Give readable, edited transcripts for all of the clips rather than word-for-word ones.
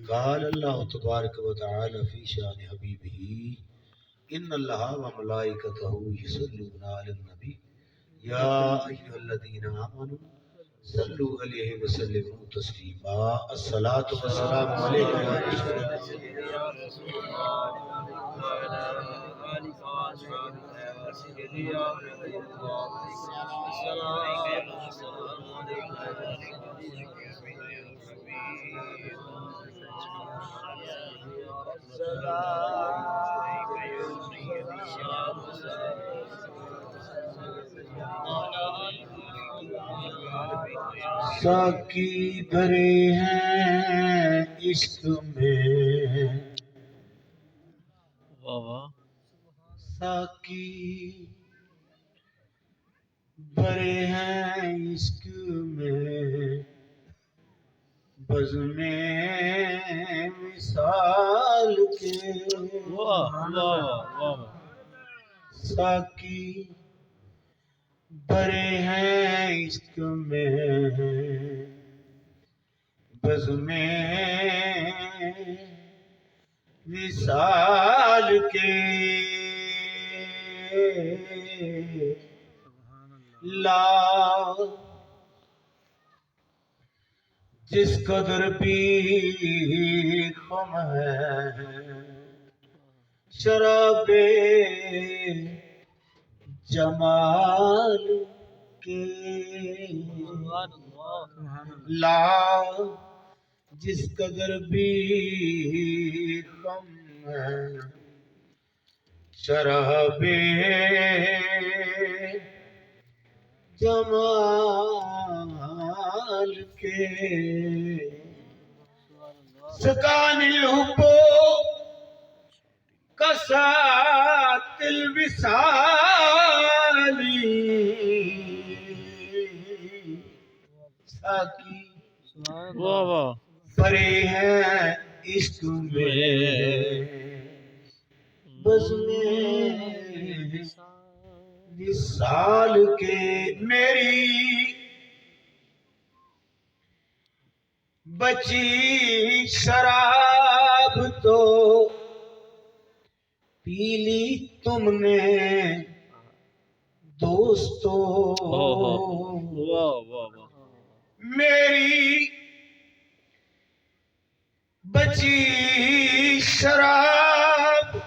قال اللہ تبارک و تعالی فی شان حبیبہ ان اللہ و ملائکتہ یصلون علی النبی یا ایھا الذین آمنوا صلوا علیہ وسلموا تسلیما الصلاۃ والسلام علیک یا رسول ساقی بھرے ہیں عشق میں ساقی بھرے ہیں عشق میں بزم مثال کے ساقی بھرے ہیں عشق میں بزم مثال کے لا جس قدر بھی خم ہے شراب جمال کے لا جس قدر بھی خم ہے شراب جمال کے سکان الحب کسات الوصال ساقی بھرے ہیں عشق میں بزم مثال کے میری بچی شراب تو پی لی تم نے دوستو میری بچی شراب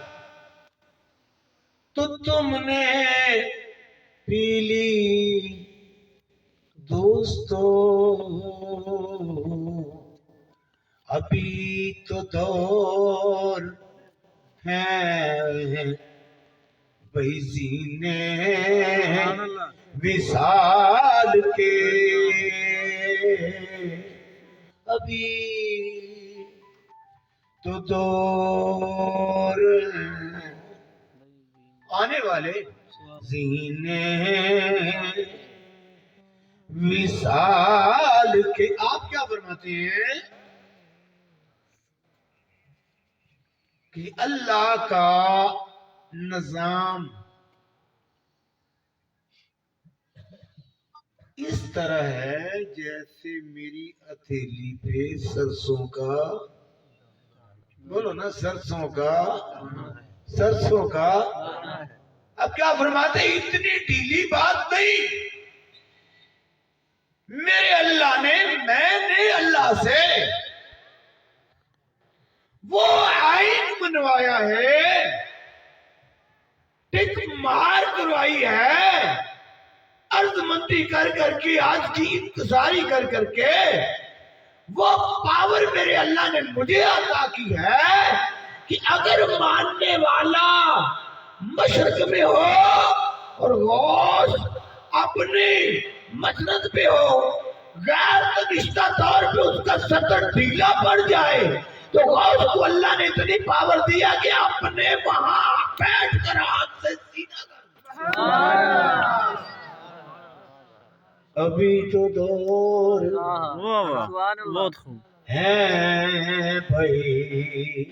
تو تم نے پی لی دوستو ابھی تو دور ہیں بھئی زینے وصال کے ابھی تو دور آنے والے زینے وصال کے آپ کیا فرماتے ہیں کہ اللہ کا نظام اس طرح ہے جیسے میری ہتھیلی پہ سرسوں کا بولو نا سرسوں کا اب کیا فرماتے ہیں اتنی ڈھیلی بات نہیں میرے اللہ نے میں نے اللہ سے وہ آئین بنوایا ہے ٹک مار کروائی ہے عرض مندی کر کے آج کی انتظاری کر کے وہ پاور میرے اللہ نے مجھے عطا کی ہے کہ اگر ماننے والا مشرق میں ہو اور غوث اپنی مسند پہ ہو غیر نشتہ طور پہ اس کا سطر ڈھیلا پڑ جائے تو غوث کو اللہ نے اتنی پاور دیا کہ اپنے وہاں بیٹھ کر ہاتھ سے سینہ کر ابھی تو دور ہے بھائی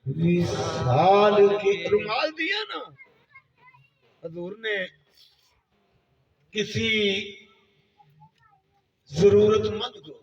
وصال کی رومال دیا نا حضور نے کسی ضرورت مند کو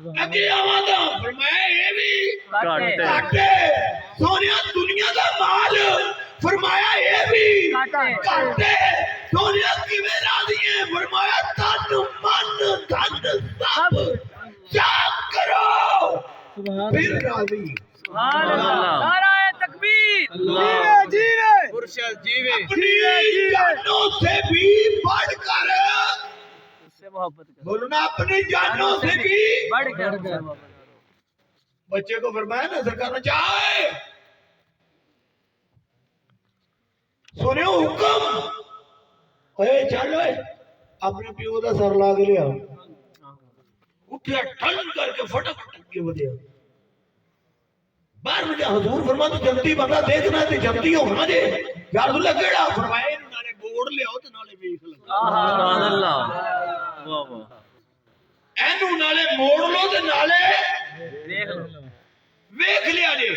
اگے آوادا فرمایا یہ بھی کاٹے کاٹے سونیا دنیا کا مال فرمایا یہ بھی کاٹے سونیا کی میں راضی ہیں فرمایا تن من دھن سب جاب کرو پھر راضی سبحان اللہ نعرہ تکبیر اپنی جانوں سے بھی بڑھ کر اس سے محبت کرو بولو نا اپنی جانوں سے بھی بڑھ کر بچے کو فرمایا نا سرکار نے چاہے سونے حکم اے چل اے اپنے پیو دا سر لا کے لیا اٹھیا ٹھن کر کے فٹک کے ودیا باہر مجھے حضور فرماتے جلدی بندہ دیکھنا ہے جلدی ہونا جے یا رسول اللہ کیڑا فرمایا انہوں نالے بوڑ لے آؤ تے نالے ویکھ لو سبحان اللہ واہ واہ اینو نالے موڑ لو تے نالے دیکھ لو ویکھ لیا جے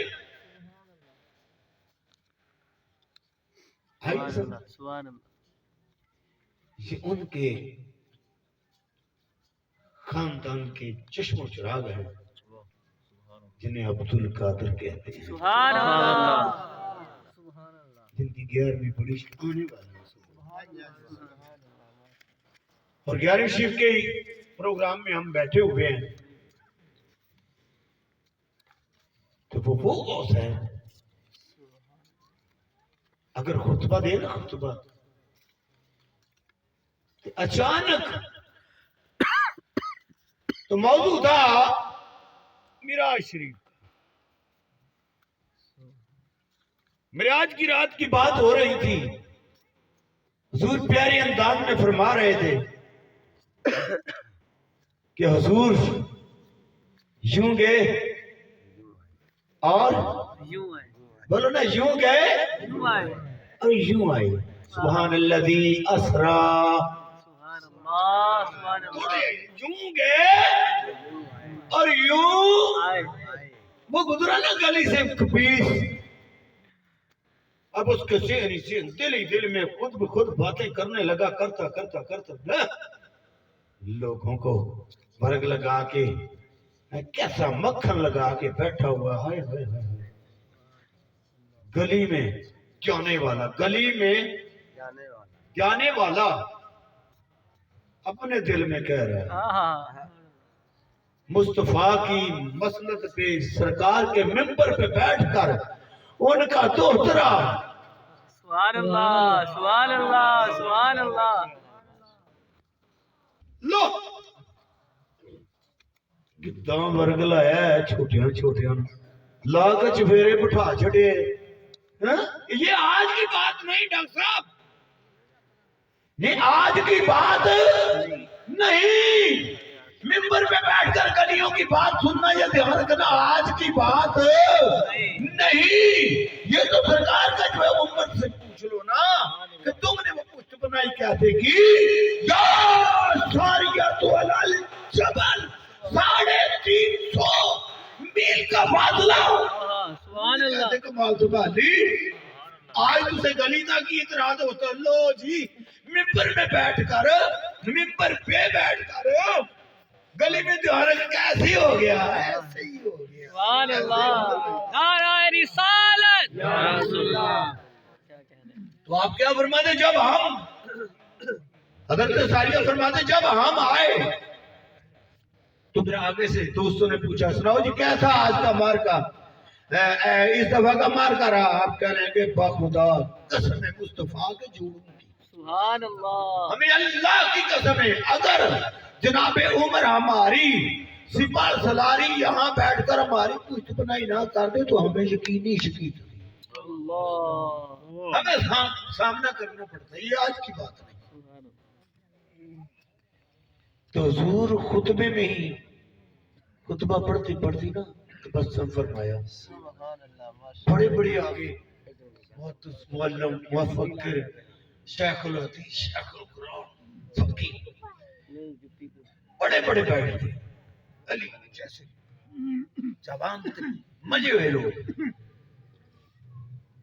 سبحان اللہ یہ ان کے خاندان کے چشم و چراغ ہیں جنہیں عبد القادر کہتے ہیں سبحان اللہ جن کی 11ویں بڑی آنے والی ہے اور 11ویں شریف کے پروگرام میں ہم بیٹھے ہوئے ہیں تو وہ غوث ہے اگر خطبہ دے نا خطبہ تو اچانک تو موضوع تھا معراج شریف معراج کی رات کی بات ہو رہی تھی حضور پیارے انداز میں فرما رہے تھے کہ حضور یوں گئے اور یوں ہے بولو نا یوں گئے یوں آئے اور یوں آئے سبحان الذی اسرا سبحان اللہ یوں گئے اور یوں آئے وہ گزرا نا گلی سے کپیس اب اس کے سہری سے دل ہی دل میں خود بخود باتیں کرنے لگا کرتا لوگوں کو برگ لگا کے کیسا مکھن لگا کے بیٹھا ہوا ہائے ہائے ہائے گلی میں جانے والا گلی میں جانے والا اپنے دل میں کہہ رہا ہے مصطفیٰ کی مسند پہ سرکار کے ممبر پہ بیٹھ کر ان کا دوہترا سبحان اللہ سبحان اللہ سبحان اللہ لو گداں ورگ لایا ہے چھوٹیاں لا کے چفیرے بٹھا چھڑے یہ آج کی بات نہیں ڈاکٹر صاحب یہ آج کی بات نہیں ممبر پہ بیٹھ کر گلیوں کی بات سننا یا دھیان رکھنا آج کی بات نہیں یہ تو سرکار کا جو ہے امت سے پوچھ لو نا کہ تم نے وہ پشت بنائی کہتے کی یا ساریت علال جبل 350 میل کا فاصلہ سبحان اللہ کمال سبحانی آج تُسے گلی تک کی اعتراض ہوتا لو جی ممبر پہ بیٹھ کر گلی میں تیوہار کیسی ہو گیا ایسے ہی ہو گیا سبحان اللہ نعرہ رسالت یا رسول اللہ تو آپ کیا فرماتے جب ہم حضرت ساریہ فرماتے جب ہم آئے تو پھر آگے سے دوستوں نے پوچھا سناؤ جی کیسا آج کا مارکا اس دفعہ کا مارکا رہا آپ کہنے کہ باخدا قسم مصطفیٰ کے جھوڑوں کی سبحان اللہ ہمیں اللہ کی قسم ہے اگر جناب عمر ہماری سپاہ سلاری یہاں بیٹھ کر ہماری پشت بنائی نہ کر دے تو ہمیں یقینی شکیت اللہ ہمیں سامنا کرنا پڑتا ہے یہ آج کی بات نہیں تو حضور خطبے میں ہی خطبہ پڑھتی نا تو بس فرمایا بڑے بڑے آگے محدث معلم مفکر شیخ الحدیث شیخ القرآن فقیہ بڑے بڑے بیٹھے تھے علی جیسے جوان تھے مجھے ہوئے لوگ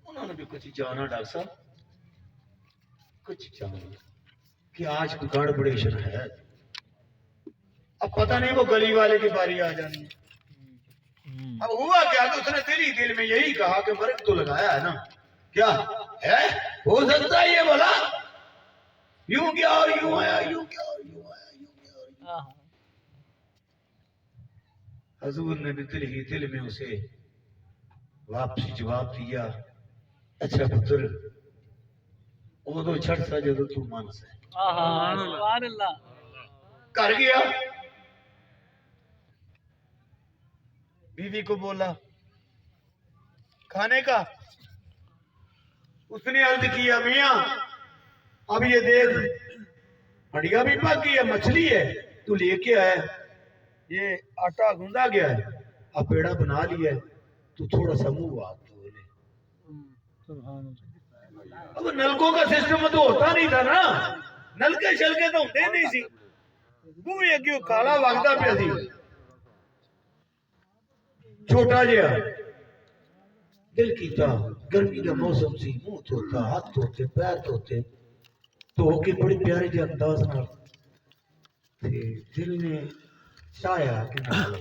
انہوں نے بھی کچھ جانا ڈاکٹر صاحب کچھ جانا کہ آج کو گاڑ بڑے شر ہے اب پتہ نہیں وہ گلی والے کی باری آ جانی ہے۔ اب ہوا کیا کہ اس نے دل میں یہی کہا کہ مرگ تو لگایا ہے نا، کیا ہے ہو سکتا ہے یہ بولا یوں کیا اور یوں آیا، یوں کیا اور یوں آیا، یوں کیا اور یوں۔ حضور نے بھی دل میں اسے واپسی جواب دیا، اچھا پتر وہ تو چھڑ سا جدو تو مانس ہے۔ سبحان اللہ۔ کر گیا، بیوی کو بولا کھانے کا، اس نے عرض کیا میاں اب یہ دیکھ ہڈیا بھی پک گئی ہے، مچھلی ہے تو لے کے آیا، یہ آٹا گوندا گیا ہے، اب پیڑا بنا لیا ہے، تو تھوڑا سا منہ ہاتھ دھو لے۔ اب نلکوں کا سسٹم تو ہوتا نہیں تھا نا، نلکے شلکے تو ہوتے نہیں سی، وہ یہ کیوں کالا وگدا پیا سی چھوٹا جہا، دل کیتا گرمی کا موسم سی، منہ دھوتا، ہاتھ دھوتے، پیر دھوتے، تو ہو کے بڑی پیارے جے انداز نال دل نے چاہیا کہ نہ لو،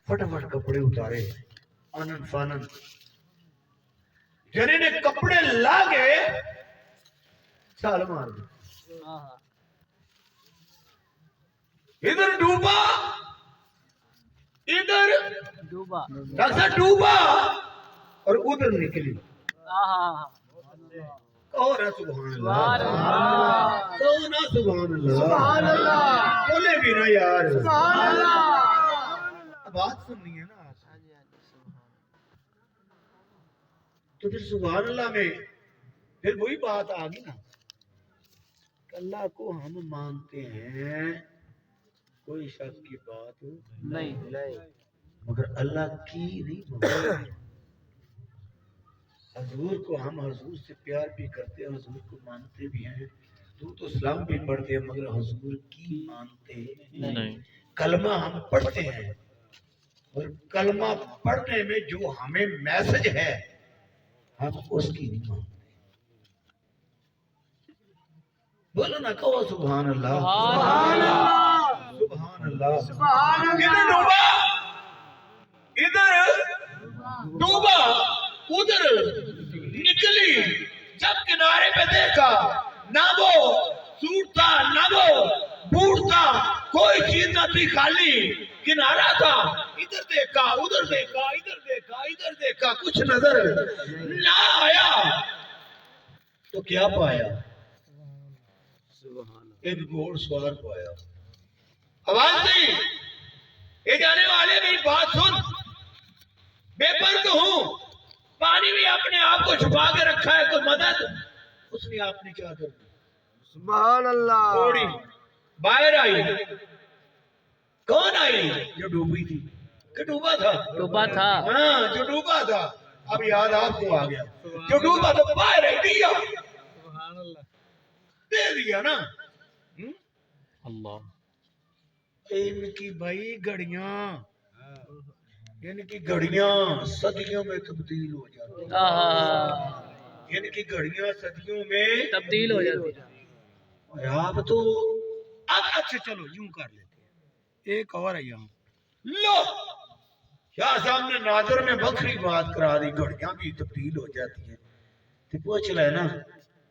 فٹافٹ کپڑے اتارے، آنن فانن، جنے نے کپڑے لا کے چھال مار دی، ادھر ڈوبا ادھر ڈوبا اور ادھر نکلی۔ کہو نا سبحان اللہ، کہو نا سبحان اللہ، بولے بھی نا یار، بات سننی ہے نا، تو پھر سبحان اللہ میں پھر وہی بات آ گئی نا، اللہ کو ہم مانتے ہیں، کوئی شک کی بات نہیں، مگر اللہ کی نہیں مانتے۔ حضور کو ہم حضور سے پیار بھی کرتے ہیں، حضور کو مانتے بھی ہیں، تو اسلام بھی پڑھتے ہیں، مگر حضور کی مانتے نہیں۔ کلمہ ہم پڑھتے ہیں، اور کلمہ پڑھنے میں جو ہمیں میسج ہے ہم اس کی نہیں مانتے۔ بولو نا، کہو سبحان اللہ، سبحان اللہ، سبحان اللہ۔ ادھر ڈوبا ادھر ڈوبا ادھر نکلی، جب کنارے پہ دیکھا نہ وہ سوٹ تھا نہ وہ بوٹ تھا، کوئی چیز نہ تھی، خالی کنارہ تھا، ادھر دیکھا ادھر دیکھا ادھر دیکھا ادھر دیکھا، کچھ نظر نہ آیا، تو کیا پایا؟ ایک گھوڑ سوار پایا۔ آواز نہیں، یہ جانے والے میری بات سن، بے پرد ہوں، پانی بھی اپنے آپ کو چھپا کے رکھا ہے، کوئی مدد اس نے اپنی چادر دی، سبحان اللہ، گھوڑی باہر آئی، کون آئی؟ جو ڈوبی تھی، کہ ڈوبا تھا، ہاں جو ڈوبا تھا، اب یاد آپ کو آ گیا، جو ڈوبا تھا باہر آئی، دیا، دے دیا نا۔ ان کی بھائی گھڑیاں، ان کی گھڑیاں صدیوں میں تبدیل ہو جاتی ہیں، ان کی گھڑیاں صدیوں میں تبدیل ہو جاتی ہیں۔ آپ تو اب اچھا چلو یوں کر لیتے ہیں، ایک اور ہے یہاں، لو شاہ صاحب نے ناظر میں بکری بات کرا دی، گھڑیاں بھی تبدیل ہو جاتی ہیں، تو پوچھ لے نا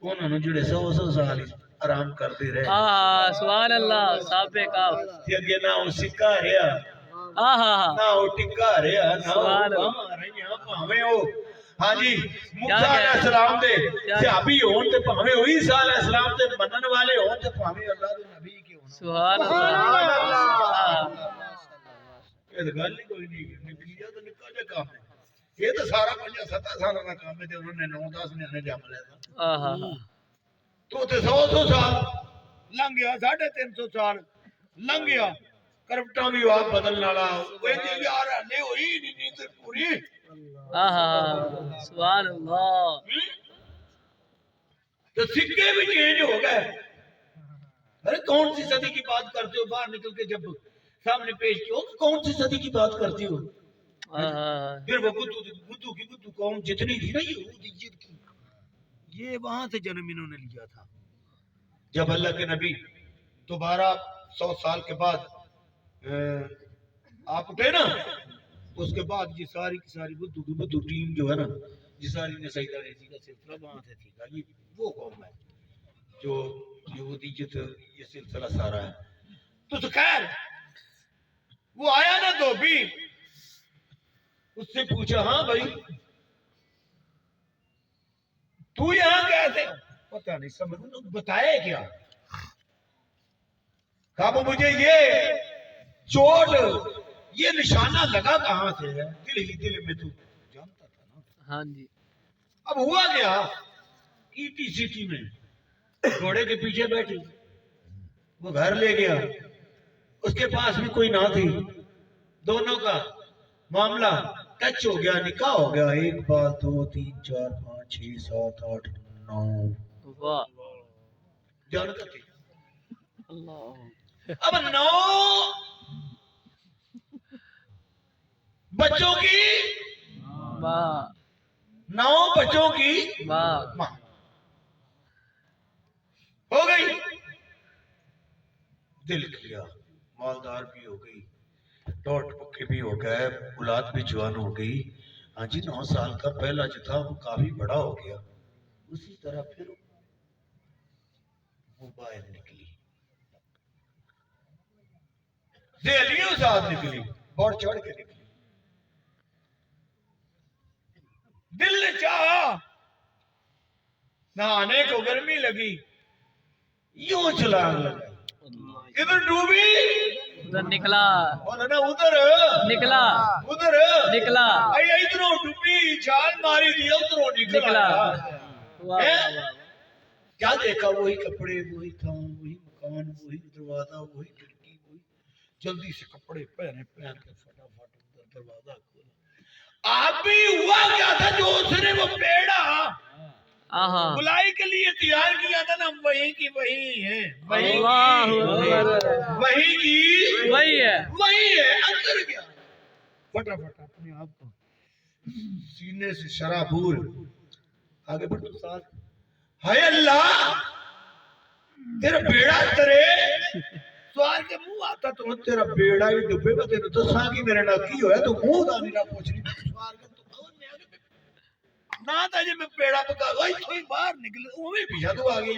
انہوں نے جڑے 100 سال آرام کرتے رہے، سبحان اللہ، صاحب پہ کاف، اگے نہ وہ سکہ رہا، نہ وہ ٹکا رہا، نہ وہ کہاں رہیاں، پاہمیں ہو ہاں جی موسیٰ علیہ السلام دے صحابی ہون تے پاہمیں ہوئی عیسیٰ علیہ السلام دے منن والے ہون تے پاہمیں اللہ دے نبی کے ہون۔ سبحان اللہ، یہ تو گل ہی کوئی نہیں، نکلیا تو نکا جا کام ہے، یہ تو سارا 5-7 سال کا کام ہے، انہوں نے 9-10 نے جم لیا تھا، تو تے 100 سال لنگ گیا، 350 سال لنگ گیا، کرپٹاں بھی آپ بدل نالا، وہ جی یار ہلے ہوئی نہیں نیند پوری، سبحان اللہ، تو سکے بھی چینج ہو گئے۔ ارے کون سی صدی کی بات کرتے ہو؟ باہر نکل کے جب سامنے پیش کی ہو، کون سی صدی کی بات کرتی ہو؟ پھر وہ بدھو کی قوم جتنی تھی نا یہودیت کی، یہ وہاں سے جنم انہوں نے لیا تھا، جب اللہ کے نبی دوبارہ 100 سال کے بعد آپ اٹھے نا، اس کے بعد یہ ساری کی ساری بدھو ٹیم جو ہے نا، یہ ساری نے سجدہ ریزی کا سلسلہ وہاں سے تھی گا. یہ وہ قوم ہے جو یہودیت یہ سلسلہ سارا ہے. تو خیر وہ آیا نا دھوبی، اس سے پوچھا ہاں بھائی تو یہاں کیسے؟ پتہ نہیں سمجھ بتائے کیا. کہا مجھے یہ چوٹ یہ نشانہ لگا کہاں سے ہے؟ دل میں تو جانتا تھا نا. ہاں جی. اب ہوا کیا، ایٹی سٹی میں گھوڑے کے پیچھے بیٹھی، وہ گھر لے گیا، اس کے پاس بھی کوئی نہ تھی، دونوں کا معاملہ ٹچ ہو گیا، نکاح ہو گیا. 1 بار 2 3 4 5 6 7 8 9 واہ جانتا تھی. اللہ. اب 9 بچوں کی واہ 9 بچوں کی واہ. ماں ہو گئی. دل کیا، مالدار بھی ہو گئی، ٹوٹ پکے بھی ہو گئے، اولاد بھی جوان ہو گئی. ہاں جی 9 سال کا پہلا جو تھا وہ کافی بڑا ہو گیا. اسی طرح پھر وہ باہر نکلی، ذیلیوں ساتھ نکلی، بڑھ چڑھ کے نکلی. دل نے چاہا، نہانے کو گرمی لگی، یوں چھلانگ لگائی، ادھر ڈوبی ادھر نکلا مولانا ادھر نکلا ادھر نکلا ادھروں ڈوبی، چھال ماری دی ادھروں نکلا. واہ واہ. کیا دیکھا؟ وہی کپڑے، وہی تھان، وہی مکان، وہی دروازہ، وہی کھڑکی، وہی. جلدی سے کپڑے پہن کے فٹافٹ ادھر دروازہ کھولا. آپ بھی ہوا کیا تھا جو اس نے وہ پیڑا بلائی کے لیے تیار کیا تھا نا، وہی کی وہی ہے، وہی کی وہی ہے. وہی ہے. اندر گیا فٹافٹ اپنے آپ کو سینے سے شرابور آگے بڑھ تو ساتھ. ہائے اللہ تیرا بیڑا ترے سوار کے منہ آتا تو تیرا بیڑا ہی ڈبے میں تیرا تو ساگی میرے ناکی ہویا تو منہ دانی نہ پوچھ رہی سوار کے تو اور میں آگے نہ تھا جی میں پیڑا پکا وہی تھوئی باہر نکلے اوہ پیچھا تو آگے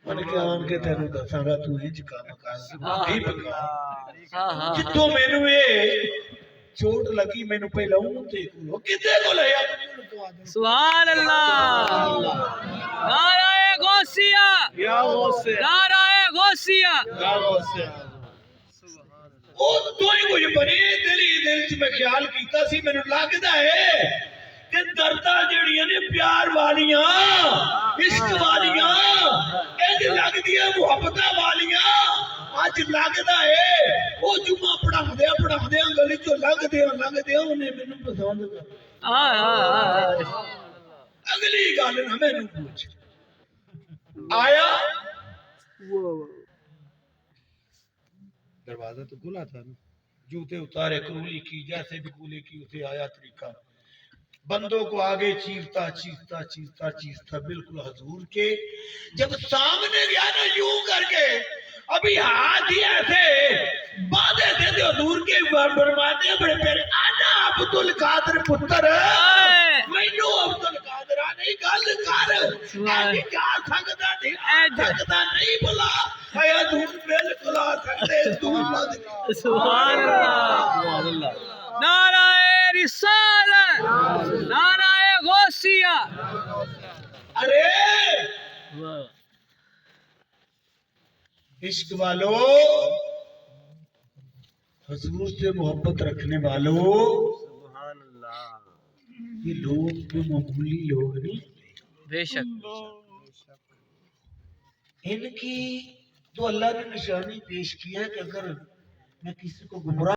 میں نے کہا آن کے تیرے دا سانگا تو ہی چکا مکان نہیں پکا جتوں میں نے چوٹ لگی میں نے پہلا ہوں تے کھولو کتے کو لیا سبحان اللہ. نعرہ غوثیہ یا غوثیہ نعرہ غوثیہ. یا غوثیہ. وہ تو ہی کوئی بڑی دل سے میں خیال کیتا سی میں نے لگتا ہے کہ دردہ جڑیاں نے پیار والیاں عشق والیاں ایج لگ دیا محبتہ والیاں آج لگتا ہے وہ جمعہ پڑھا دیا گلی چو لگ دیا انہیں میں نے پسند کر اگلی گال نہ میں نے پوچھ آیا دروازہ تو کھلا تھا نا، جوتے اتارے کرولی کی جیسے بھی کولے کی اسے آیا طریقہ، بندوں کو آگے چیرتا بالکل حضور کے جب سامنے گیا نا یوں کر کے ابھی ہاتھ ہی ایسے باندھے تھے تو حضور کے برماتے بڑے پیرے آنا عبد القادر پتر مینو عبد القادر نہیں گل کر ایسی کیا سکتا نہیں بلا اے دور بالکل آ سکتے سبحان اللہ. نعرہ رسالت نعرہ غوثیہ. ارے عشق والو حضور سے محبت رکھنے والو سبحان اللہ. یہ لوگ جو معمولی لوگ نہیں بے شک ان کی تو اللہ نے نشانی پیش کیا ہے کہ اگر میں کسی کو گمراہ